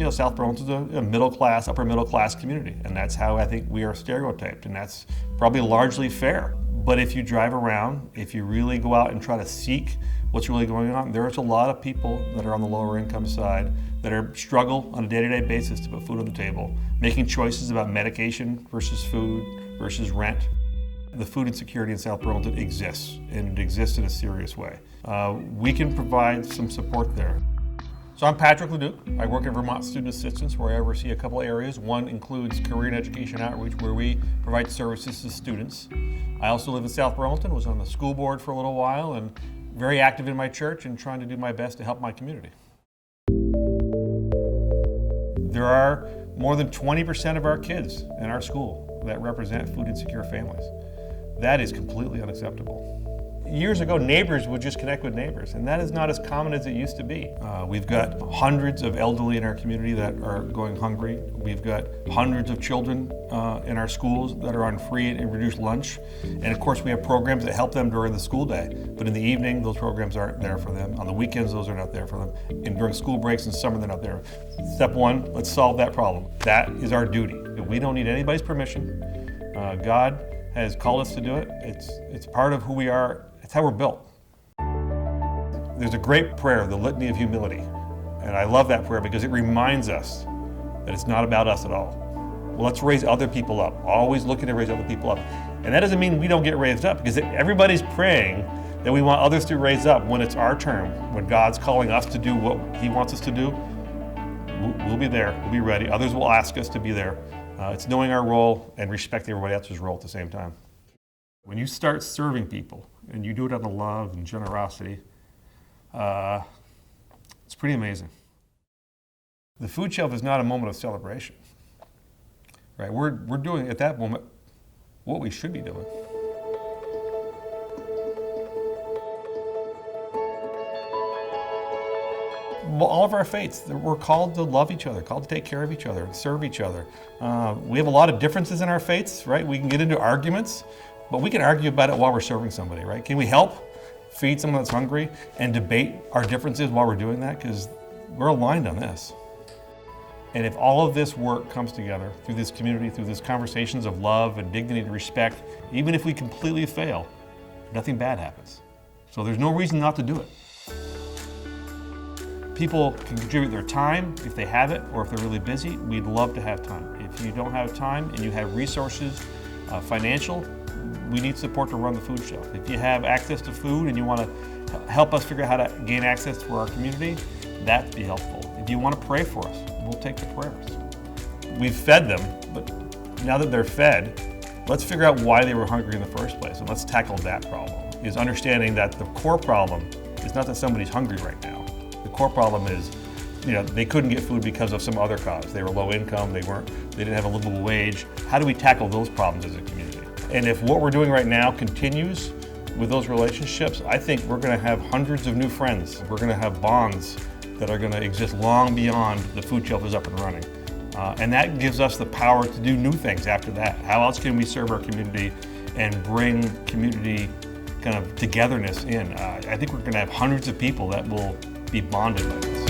South Burlington's a middle class, upper middle class community, and that's how I think we are stereotyped, and that's probably largely fair. But if you drive around, if you really go out and try to seek what's really going on, there's a lot of people that are on the lower income side that are struggle on a day-to-day basis to put food on the table, making choices about medication versus food versus rent. The food insecurity in South Burlington exists, and it exists in a serious way. We can provide some support there. So I'm Patrick Leduc. I work at Vermont Student Assistance, where I oversee a couple areas. One includes career and education outreach, where we provide services to students. I also live in South Burlington, was on the school board for a little while, and very active in my church and trying to do my best to help my community. There are more than 20% of our kids in our school that represent food insecure families. That is completely unacceptable. Years ago, neighbors would just connect with neighbors, and that is not as common as it used to be. We've got hundreds of elderly in our community that are going hungry. We've got hundreds of children in our schools that are on free and reduced lunch. And of course, we have programs that help them during the school day, but in the evening, those programs aren't there for them. On the weekends, those are not there for them. And during school breaks in summer, they're not there. Step one, let's solve that problem. That is our duty. We don't need anybody's permission. God has called us to do it. It's part of who we are. It's how we're built. There's a great prayer, the Litany of Humility. And I love that prayer because it reminds us that it's not about us at all. Well, let's raise other people up. Always looking to raise other people up. And that doesn't mean we don't get raised up, because everybody's praying that we want others to raise up when it's our turn, when God's calling us to do what He wants us to do. We'll be there, we'll be ready. Others will ask us to be there. It's knowing our role and respecting everybody else's role at the same time. When you start serving people, and you do it out of love and generosity, it's pretty amazing. The food shelf is not a moment of celebration, right? We're doing at that moment what we should be doing. Well, all of our faiths, we're called to love each other, called to take care of each other, serve each other. We have a lot of differences in our faiths, right? We can get into arguments, but we can argue about it while we're serving somebody, right? Can we help feed someone that's hungry and debate our differences while we're doing that? Because we're aligned on this. And if all of this work comes together through this community, through these conversations of love and dignity and respect, even if we completely fail, nothing bad happens. So there's no reason not to do it. People can contribute their time if they have it, or if they're really busy. We'd love to have time. If you don't have time and you have resources, financial, we need support to run the food shelf. If you have access to food and you want to help us figure out how to gain access to our community, that'd be helpful. If you want to pray for us, we'll take the prayers. We've fed them, but now that they're fed, let's figure out why they were hungry in the first place, and let's tackle that problem. Is understanding that the core problem is not that somebody's hungry right now. The core problem is, they couldn't get food because of some other cause. They were low income, they didn't have a livable wage. How do we tackle those problems as a community? And if what we're doing right now continues with those relationships, I think we're going to have hundreds of new friends. We're going to have bonds that are going to exist long beyond the food shelf is up and running. And that gives us the power to do new things after that. How else can we serve our community and bring community kind of togetherness in? I think we're going to have hundreds of people that will be bonded by this.